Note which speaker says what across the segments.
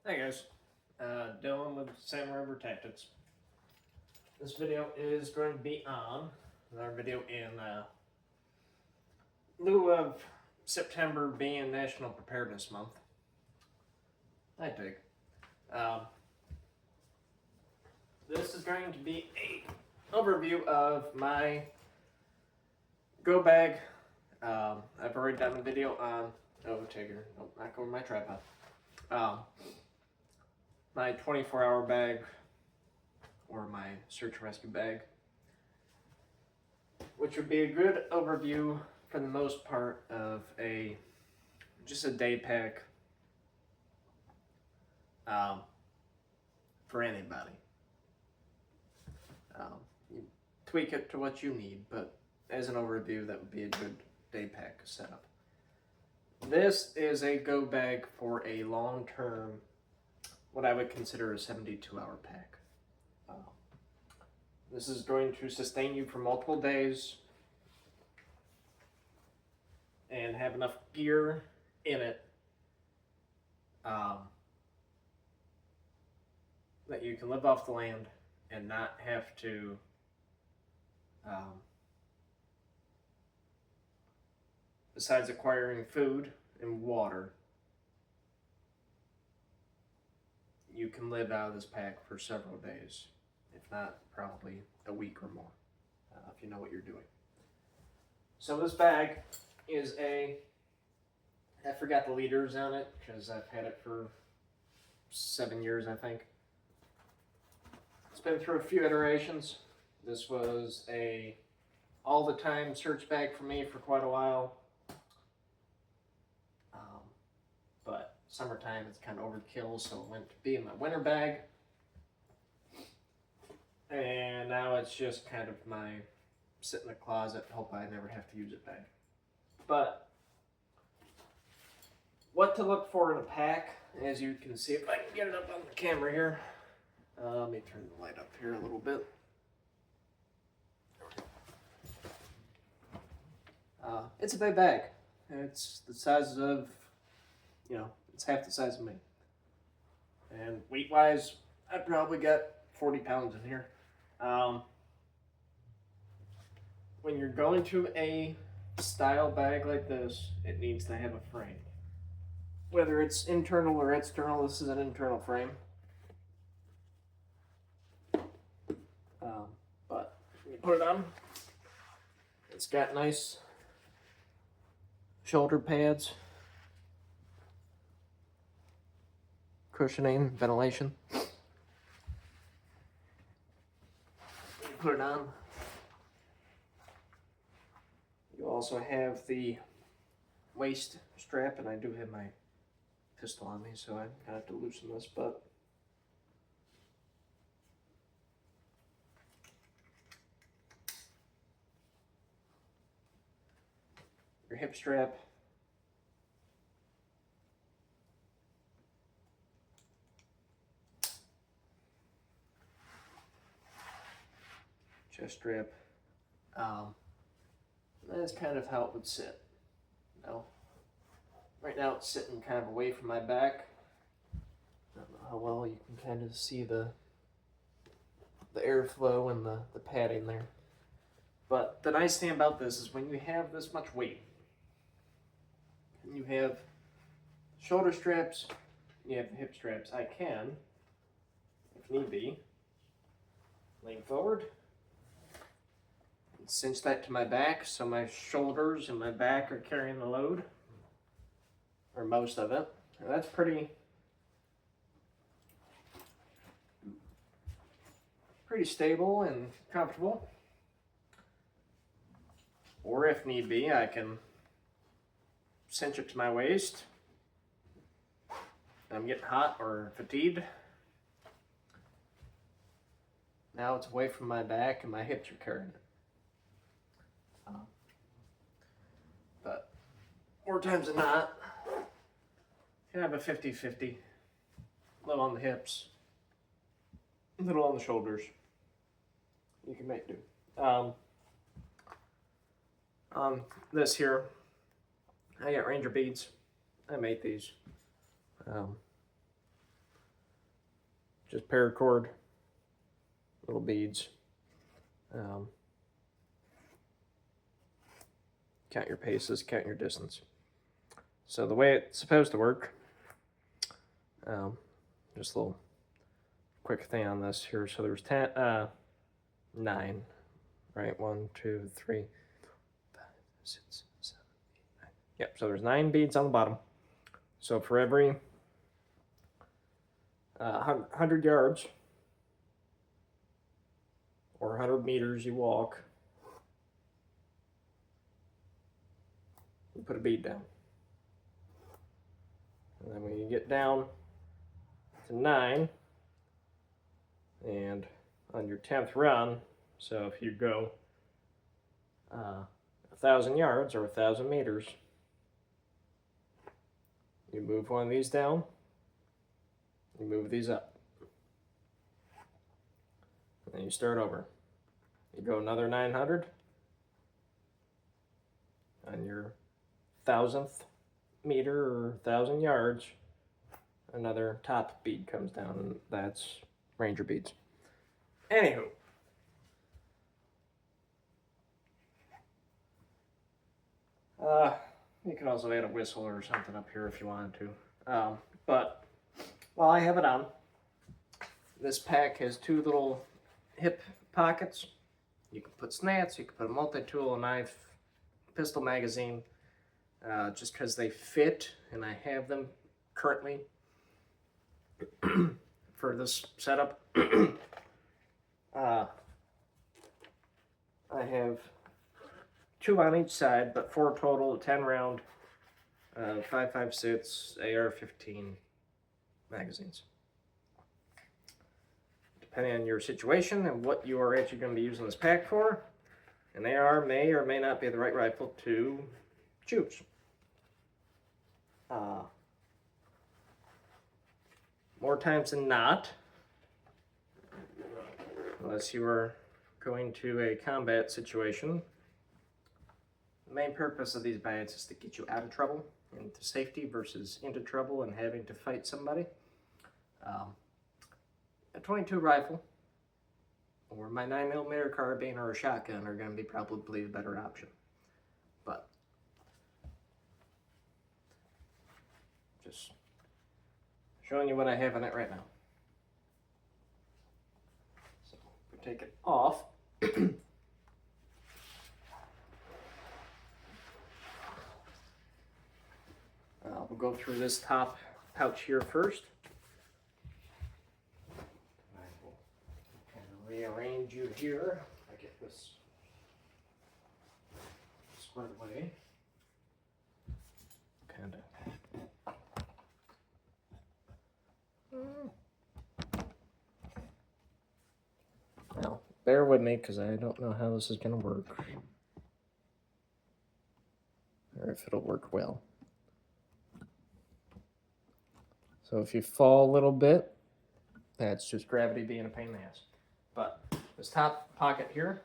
Speaker 1: Hi guys, Dylan with Salmon River Tactics. This video is going to be on another video in lieu of September being National Preparedness Month. I dig. This is going to be a overview of my go bag. I've already done a video on Tigger. Nope, not over my tripod. My 24-hour bag, or my search and rescue bag, which would be a good overview for the most part of just a day pack for anybody. You tweak it to what you need, but as an overview, that would be a good day pack setup. This is a go bag for a long-term, what I would consider a 72-hour pack. This is going to sustain you for multiple days and have enough gear in it that you can live off the land and not have to besides acquiring food and water, you can live out of this pack for several days, if not probably a week or more, if you know what you're doing. So this bag is I forgot the liters on it because I've had it for 7 years, I think. It's been through a few iterations. This was a all the time search bag for me for quite a while. But summertime it's kind of overkill, so it went to be in my winter bag. And now it's just kind of my sit in the closet, hope I never have to use it bag. But what to look for in a pack, as you can see, if I can get it up on the camera here. Let me turn the light up here a little bit. It's a big bag. It's the size of, it's half the size of me. And weight-wise, I probably got 40 pounds in here. When you're going to a style bag like this, it needs to have a frame. Whether it's internal or external, this is an internal frame. But when you put it on, it's got nice shoulder pads, cushioning, ventilation. You put it on. You also have the waist strap, and I do have my pistol on me, so I'm gonna have to loosen this, but your hip strap, chest strap. That's kind of how it would sit. Right now it's sitting kind of away from my back. I don't know how well you can kind of see the airflow and the padding there. But the nice thing about this is when you have this much weight, and you have shoulder straps, you have the hip straps, I can, if need be, lean forward, and cinch that to my back so my shoulders and my back are carrying the load, or most of it. And that's pretty stable and comfortable. Or if need be, I can cinch it to my waist. I'm getting hot or fatigued. Now it's away from my back and my hips are carrying it. But more times than not, you can have a 50-50. A little on the hips, a little on the shoulders. You can make do. This here, I got Ranger beads. I made these. just paracord, little beads. Count your paces, count your distance. So the way it's supposed to work, just a little quick thing on this here. So there's 9, right? 1, 2, 3, 5, 6, 7, 8, 9. Yep. So there's 9 beads on the bottom. So for every 100 yards or 100 meters you walk, you put a bead down. And then when you get down to 9, and on your 10th run, so if you go 1,000 yards or 1,000 meters, you move one of these down, you move these up. And then you start over. You go another 900. On your 1,000th meter or 1,000 yards, another top bead comes down, and that's ranger beads. Anywho. You can also add a whistle or something up here if you wanted to. But while I have it on, this pack has 2 little hip pockets. You can put snats, you can put a multi-tool, a knife, pistol magazine, just because they fit, and I have them currently for this setup. I have 2 on each side, but 4 total, 10 round, 5.56 AR-15 magazines. Depending on your situation and what you are actually going to be using this pack for, an AR may or may not be the right rifle to choose. More times than not, unless you are going to a combat situation, the main purpose of these bags is to get you out of trouble, into safety versus into trouble and having to fight somebody. A .22 rifle or my 9mm carbine or a shotgun are going to be probably the better option. But just showing you what I have in it right now. So we take it off. We'll go through this top pouch here first. I will kind of rearrange you here. I get this squared away. Kind of. Now, bear with me because I don't know how this is going to work. Or if it'll work well. So if you fall a little bit, that's just gravity being a pain in the ass. But this top pocket here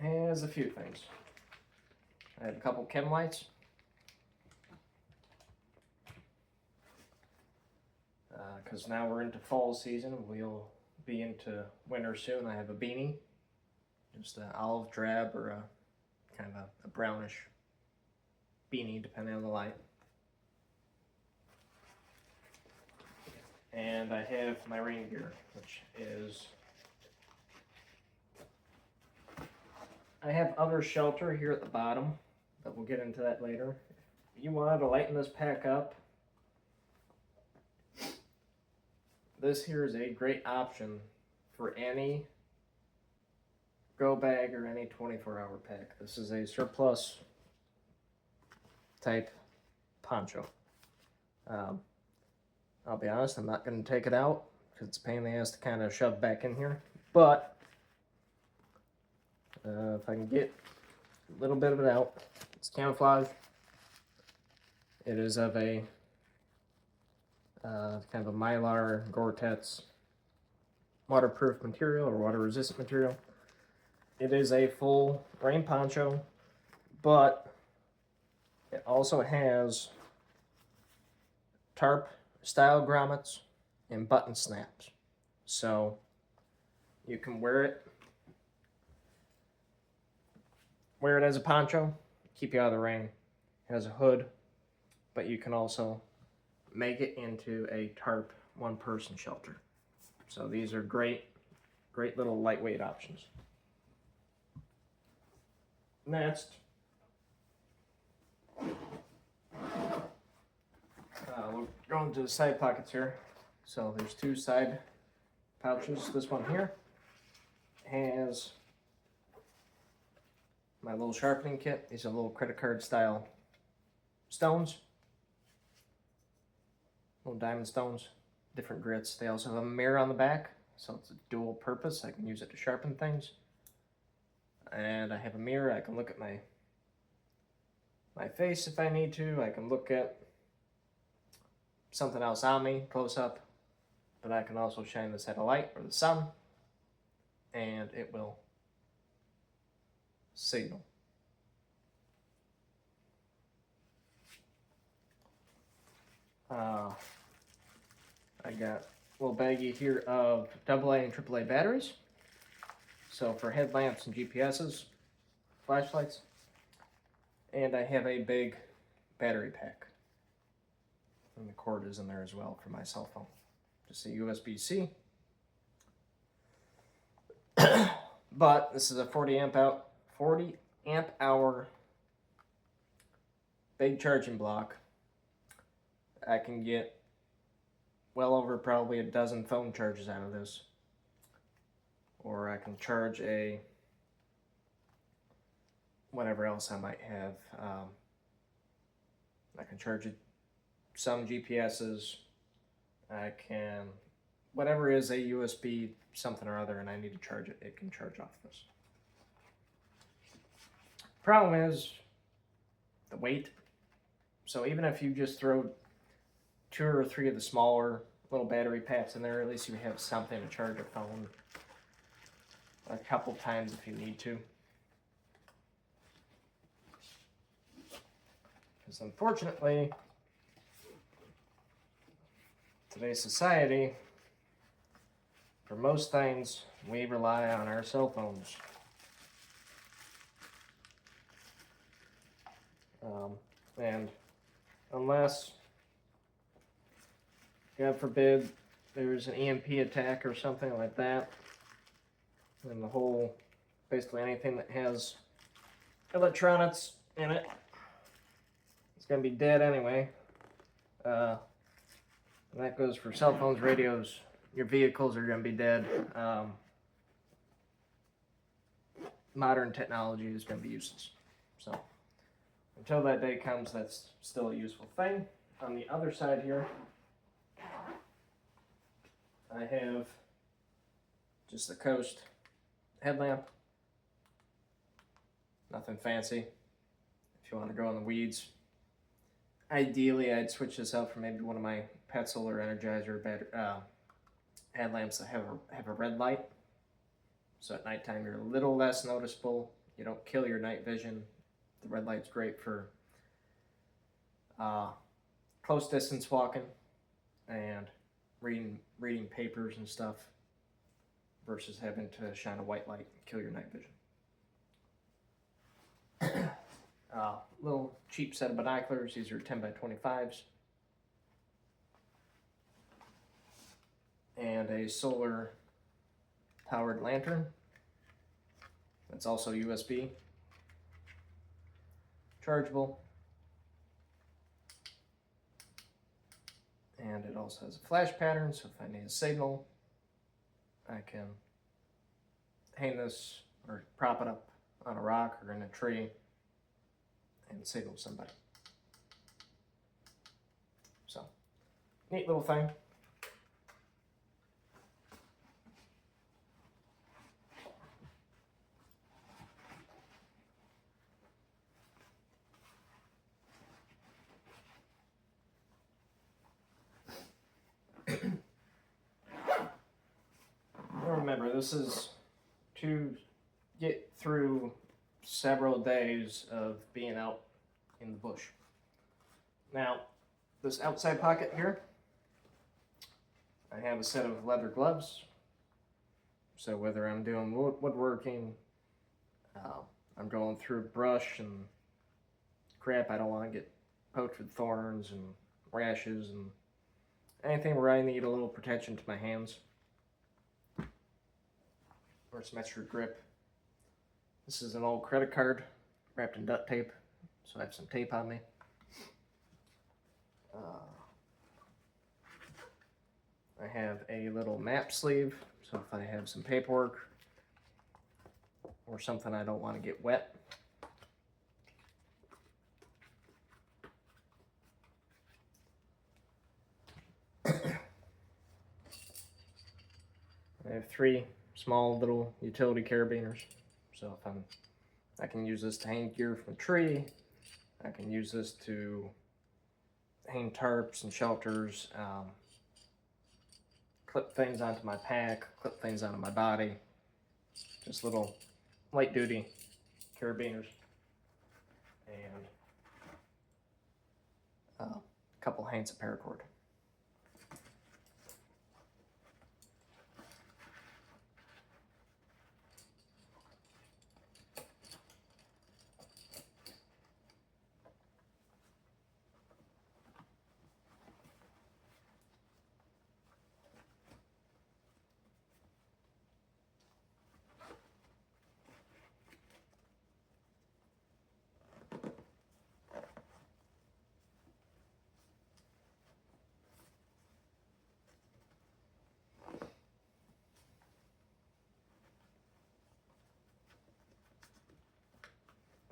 Speaker 1: has a few things. I have a couple chem lights. Because now we're into fall season, we'll be into winter soon. I have a beanie, just an olive drab or a kind of a brownish beanie, depending on the light. And I have my rain gear, which is... I have other shelter here at the bottom, but we'll get into that later. If you wanted to lighten this pack up, this here is a great option for any go bag or any 24-hour pack. This is a surplus type poncho. I'll be honest, I'm not going to take it out because it's a pain in the ass to kind of shove back in here. But if I can get a little bit of it out, it's camouflage. It is of a kind of a Mylar Gore-Tex waterproof material or water resistant material. It is a full rain poncho, but it also has tarp style grommets and button snaps. So you can wear it as a poncho, keep you out of the rain. It has a hood, but you can also make it into a tarp one-person shelter. So these are great little lightweight options. Next, we'll go into the side pockets here. So there's two side pouches. This one here has my little sharpening kit. These are little credit card style stones, little diamond stones, different grits. They also have a mirror on the back, so it's a dual purpose. I can use it to sharpen things. And I have a mirror. I can look at my face if I need to. I can look at something else on me close up, but I can also shine this at a light or the sun, and it will signal. I got a little baggie here of AA and AAA batteries. So for headlamps and GPSs, flashlights, and I have a big battery pack. And the cord is in there as well for my cell phone. Just a USB-C. But this is a 40 amp hour big charging block. I can get well over probably a dozen phone charges out of this. Or I can charge a whatever else I might have. I can charge some GPSs. I can, whatever is a USB something or other and I need to charge it, it can charge off this. Problem is the weight. So even if you just throw 2 or 3 of the smaller little battery packs in there, at least you have something to charge your phone a couple times if you need to. Because unfortunately, today's society, for most things, we rely on our cell phones. And unless, God forbid, there's an EMP attack or something like that, and the whole, basically anything that has electronics in it, it's going to be dead anyway. And that goes for cell phones, radios. Your vehicles are going to be dead. Modern technology is going to be useless. So until that day comes, that's still a useful thing. On the other side here, I have just the Coast headlamp. Nothing fancy. If you want to go in the weeds. Ideally, I'd switch this out for maybe one of my Petzl or Energizer headlamps that have a red light. So at nighttime, you're a little less noticeable. You don't kill your night vision. The red light's great for close distance walking and reading papers and stuff versus having to shine a white light and kill your night vision. Little cheap set of binoculars. These are 10 by 25s. And a solar powered lantern. That's also USB. Chargeable. And it also has a flash pattern, so if I need a signal, I can hang this or prop it up on a rock or in a tree and signal somebody. So, neat little thing. Remember, this is to get through several days of being out in the bush. Now, this outside pocket here, I have a set of leather gloves. So whether I'm doing woodworking, I'm going through brush and crap, I don't want to get poked with thorns and rashes and anything where I need a little protection to my hands or some extra grip. This is an old credit card wrapped in duct tape, so I have some tape on me. I have a little map sleeve, so if I have some paperwork or something I don't want to get wet. I have 3 small little utility carabiners, so if I can use this to hang gear from a tree. I can use this to hang tarps and shelters, clip things onto my pack, clip things onto my body. Just little light duty carabiners. And a couple hands of paracord.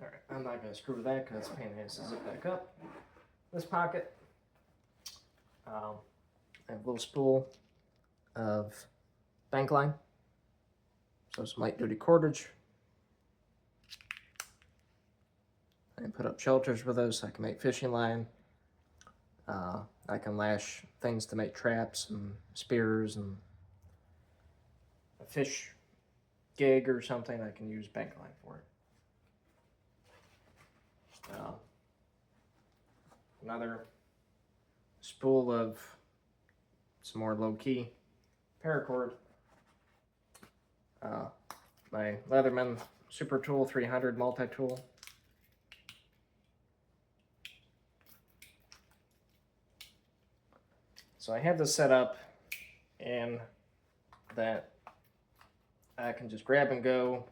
Speaker 1: Alright, I'm not going to screw that because it's a pain in the ass to zip back up. This pocket, I have a little spool of bank line, so some light duty cordage. I can put up shelters with those, so I can make fishing line. I can lash things to make traps and spears, and a fish gig or something, I can use bank line for it. Another spool of some more low-key paracord. My Leatherman Super Tool 300 multi-tool. So I have this set up in that I can just grab and go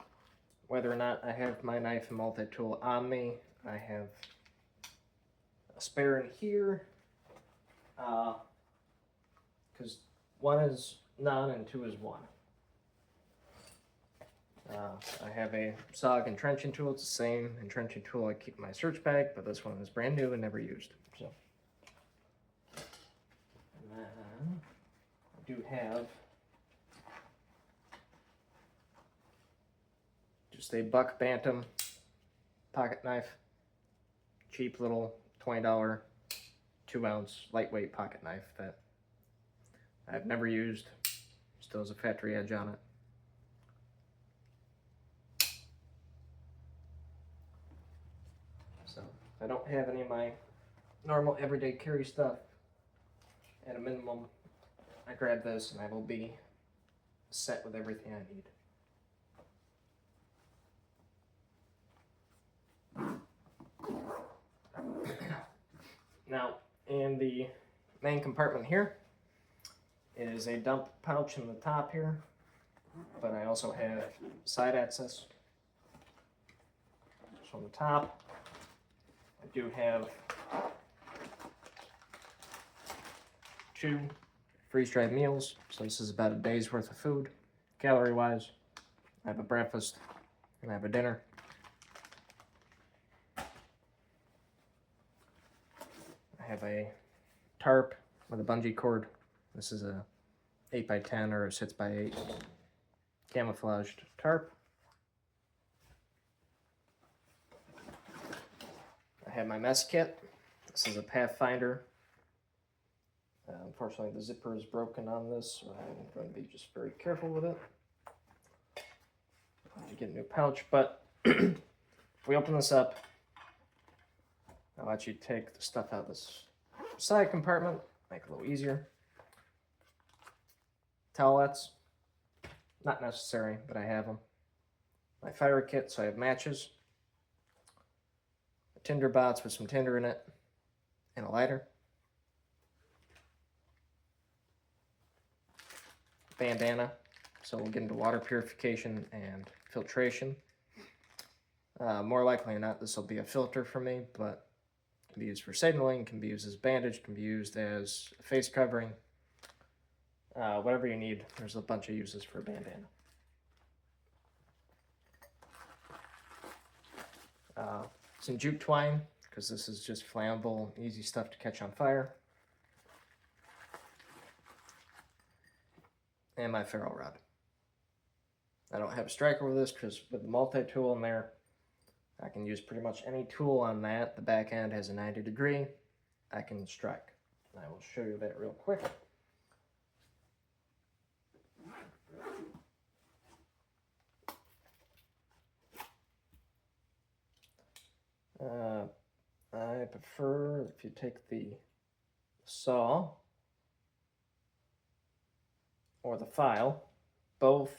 Speaker 1: whether or not I have my knife and multi-tool on me. I have a spare in here, because 1 is none and 2 is 1. I have a SOG entrenching tool. It's the same entrenching tool I keep in my search bag, but this one is brand new and never used. So, and then I do have just a Buck Bantam pocket knife. Cheap little $20 2-ounce lightweight pocket knife that I've never used. Still has a factory edge on it. So if I don't have any of my normal everyday carry stuff, at a minimum, I grab this and I will be set with everything I need. Now, in the main compartment here is a dump pouch in the top here, but I also have side access. So on the top, I do have 2 freeze-dried meals, so this is about a day's worth of food, calorie-wise. I have a breakfast and I have a dinner. I have a tarp with a bungee cord. This is a 8x10 or a 6x8 camouflaged tarp. I have my mess kit. This is a Pathfinder. Unfortunately, the zipper is broken on this, so I'm going to be just very careful with it. I have to get a new pouch, but if we open this up, I'll let you take the stuff out of this side compartment, make it a little easier. Towelettes, not necessary, but I have them. My fire kit, so I have matches. A tinder box with some tinder in it, and a lighter. Bandana, so we'll get into water purification and filtration. More likely than not, this will be a filter for me, but it can be used for signaling, can be used as a bandage, can be used as a face covering. Whatever you need, there's a bunch of uses for a bandana. Some jute twine, because this is just flammable, easy stuff to catch on fire. And my ferrule rod. I don't have a striker with this because with the multi-tool in there, I can use pretty much any tool on that. The back end has a 90 degree. I can strike. I will show you that real quick. I prefer if you take the saw or the file, both.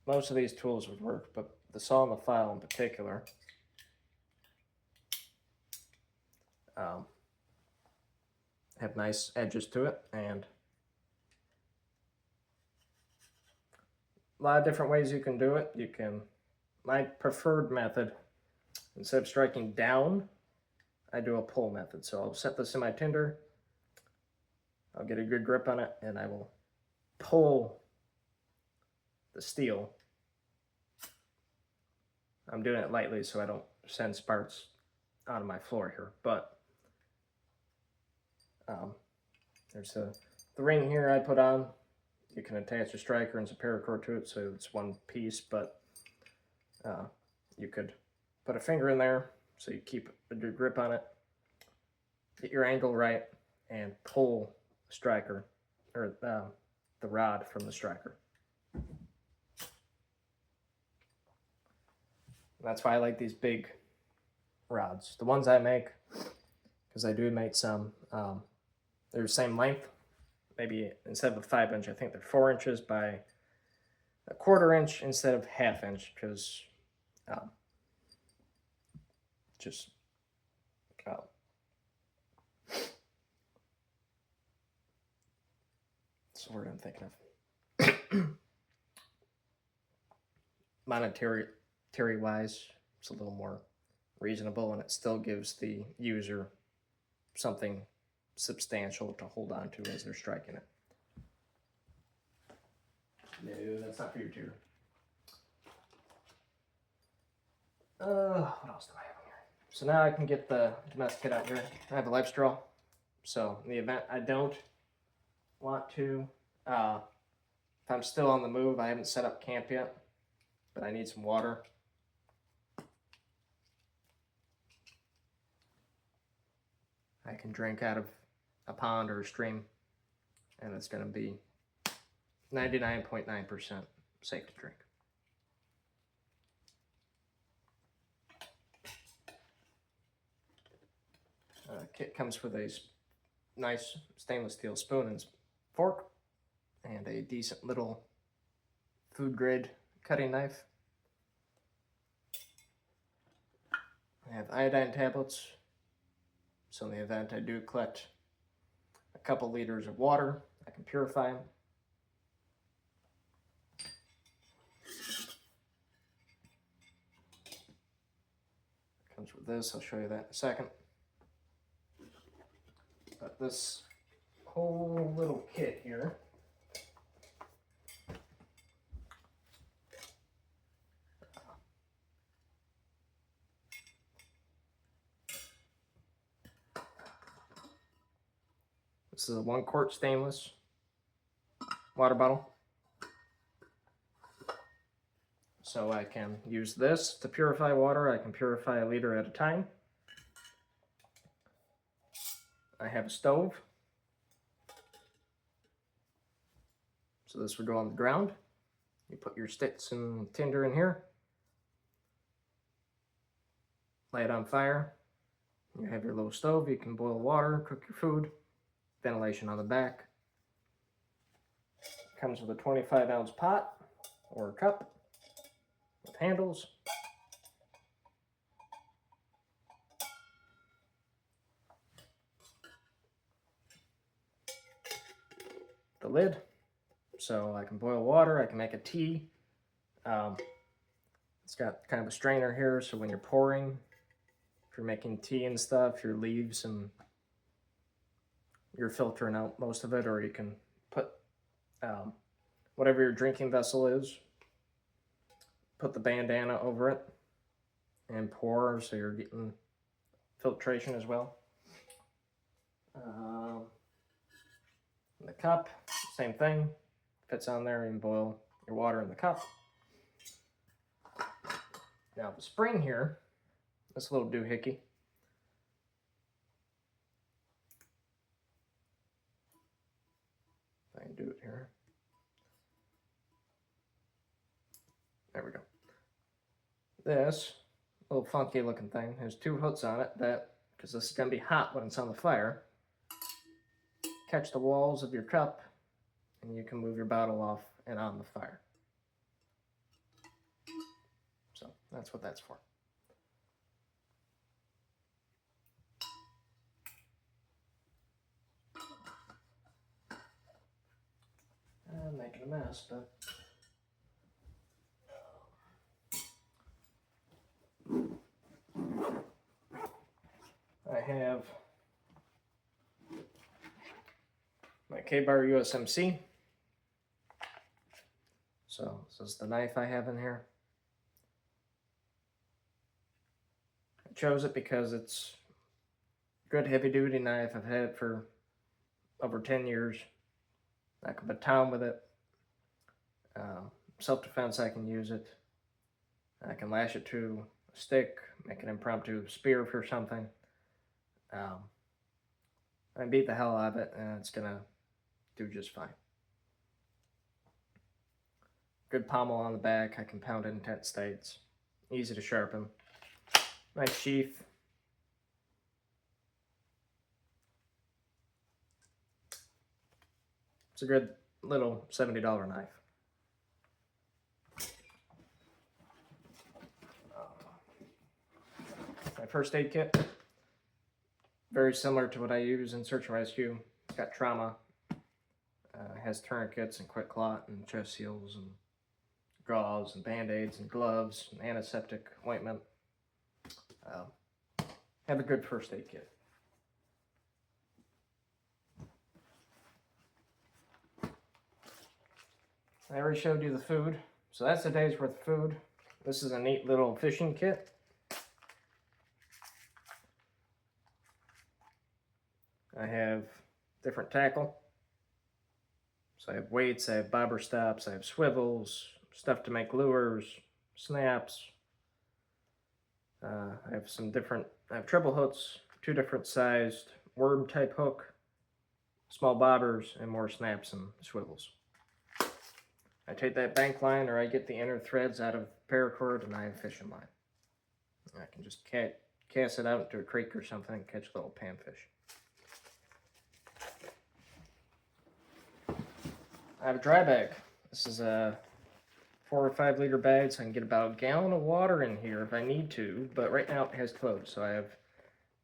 Speaker 1: Most of these tools would work, but the saw and the file in particular have nice edges to it, and a lot of different ways you can do it. You can, my preferred method, instead of striking down, I do a pull method. So I'll set this in my tinder, I'll get a good grip on it, and I will pull the steel. I'm doing it lightly so I don't send sparks out of my floor here, but there's the ring here I put on. You can attach a striker and some paracord to it, so it's one piece, but you could put a finger in there so you keep a good grip on it, get your angle right, and pull the striker, or the rod from the striker. That's why I like these big rods. The ones I make, because I do make some, they're the same length. Maybe instead of a 5-inch, I think they're 4 inches by a 1/4 inch instead of 1/2 inch, because just that's the word I'm thinking of. Monetary wise, it's a little more reasonable, and it still gives the user something substantial to hold on to as they're striking it. No, that's not for your tier. What else do I have here? So now I can get the domestic kit out here. I have a life straw. So in the event I don't want to, if I'm still on the move, I haven't set up camp yet, but I need some water. I can drink out of a pond or a stream, and it's going to be 99.9% safe to drink. Kit comes with a nice stainless steel spoon and fork, and a decent little food grade cutting knife. I have iodine tablets, so in the event I do collect a couple liters of water, I can purify them. Comes with this, I'll show you that in a second. But this whole little kit here this is a 1 quart stainless water bottle. So I can use this to purify water. I can purify a liter at a time. I have a stove. So this would go on the ground. You put your sticks and tinder in here. Lay it on fire. You have your little stove, you can boil water, cook your food, ventilation on the back. Comes with a 25-ounce pot or cup with handles. The lid, so I can boil water, I can make a tea. It's got kind of a strainer here, so when you're pouring, if you're making tea and stuff, your leaves and you're filtering out most of it, or you can put whatever your drinking vessel is, put the bandana over it and pour, so you're getting filtration as well. The cup, same thing, fits on there and boil your water in the cup. Now the spring here, this little doohickey, I can do it here. There we go. This little funky looking thing has two hooks on it that, because this is going to be hot when it's on the fire, catch the walls of your cup and you can move your bottle off and on the fire. So that's what that's for. I'm making a mess, but I have my Ka-Bar USMC. So this is the knife I have in here. I chose it because it's a good heavy duty knife. I've had it for over 10 years. I can baton with it. Self-defense, I can use it. I can lash it to a stick, make an impromptu spear for something. I beat the hell out of it, and it's gonna do just fine. Good pommel on the back. I can pound it in 10 states. Easy to sharpen. Nice sheath. It's a good little $70 knife. My first aid kit, very similar to what I use in search and rescue. It's got trauma. It has tourniquets and quick clot and chest seals and gauze and band-aids and gloves and antiseptic ointment. Have a good first aid kit. I already showed you the food, so that's a day's worth of food. This is a neat little fishing kit. I have different tackle. So I have weights, I have bobber stops, I have swivels, stuff to make lures, snaps. I have treble hooks, 2 different sized worm type hook, small bobbers, and more snaps and swivels. I take that bank line, or I get the inner threads out of paracord, and I have a fishing line. I can just cast it out into a creek or something and catch a little panfish. I have a dry bag. This is a 4 or 5 liter bag, so I can get about a gallon of water in here if I need to, but right now it has clothes. So I have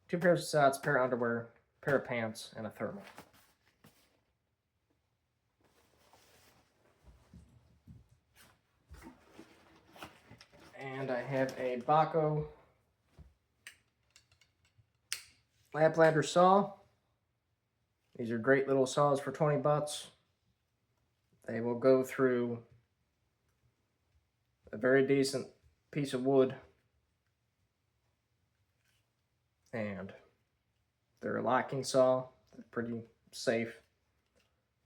Speaker 1: 2 pairs of socks, pair of underwear, pair of pants, and a thermal. And I have a Bahco Laplander saw. These are great little saws for 20 bucks. They will go through a very decent piece of wood. And they're a locking saw. They're pretty safe.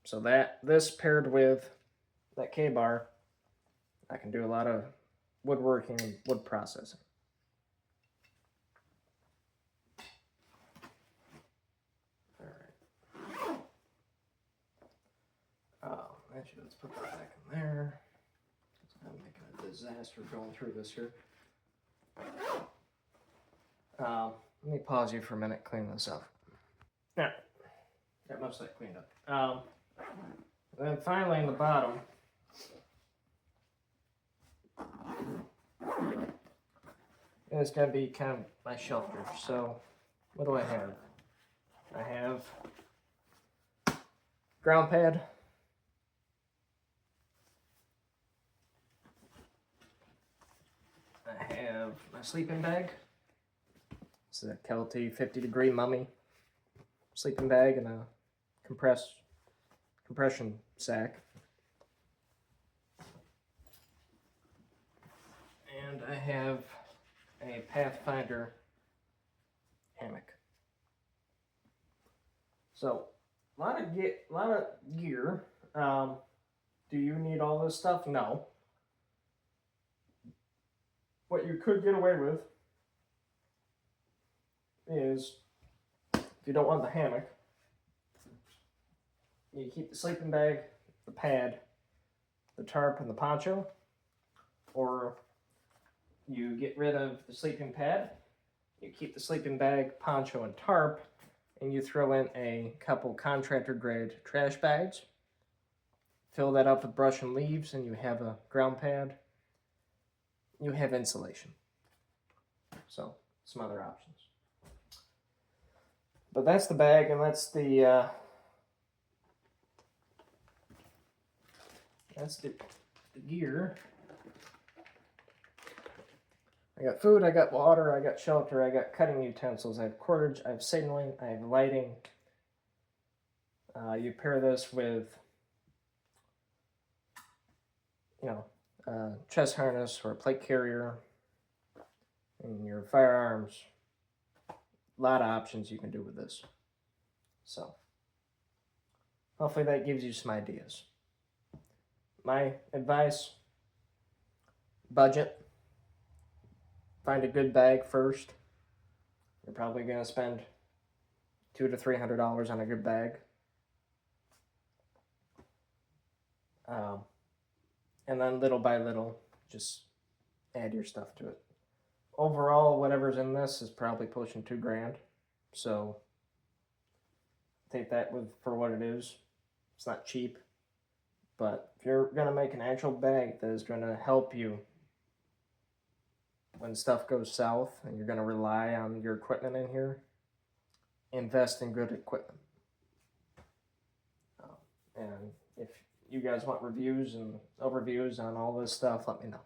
Speaker 1: So this paired with that Ka-Bar, I can do a lot of woodworking and wood processing. Actually, let's put that back in there. I'm making a disaster going through this here. Let me pause you for a minute, clean this up. Now, got most of that cleaned up. Then finally, in the bottom, is going to be kind of my shelter. So, what do I have? I have ground pad. I have my sleeping bag. This is a Kelty 50-degree mummy sleeping bag and a compression sack. And I have a Pathfinder hammock. So, a lot of gear. Do you need all this stuff? No. What you could get away with is, if you don't want the hammock, you keep the sleeping bag, the pad, the tarp, and the poncho, or you get rid of the sleeping pad, you keep the sleeping bag, poncho, and tarp, and you throw in a couple contractor grade trash bags, fill that up with brush and leaves, and you have a ground pad. You have insulation. So, some other options. But that's the bag, and that's the gear. I got food, I got water, I got shelter, I got cutting utensils, I have cordage, I have signaling, I have lighting. You pair this with, chest harness or a plate carrier, and your firearms. A lot of options you can do with this. So, hopefully that gives you some ideas. My advice, budget. Find a good bag first. You're probably going to spend $200 to $300 on a good bag. And then little by little, just add your stuff to it. Overall, whatever's in this is probably pushing $2,000. So take that for what it is. It's not cheap. But if you're going to make an actual bag that is going to help you when stuff goes south and you're going to rely on your equipment in here, invest in good equipment. And if you guys want reviews and overviews on all this stuff, let me know.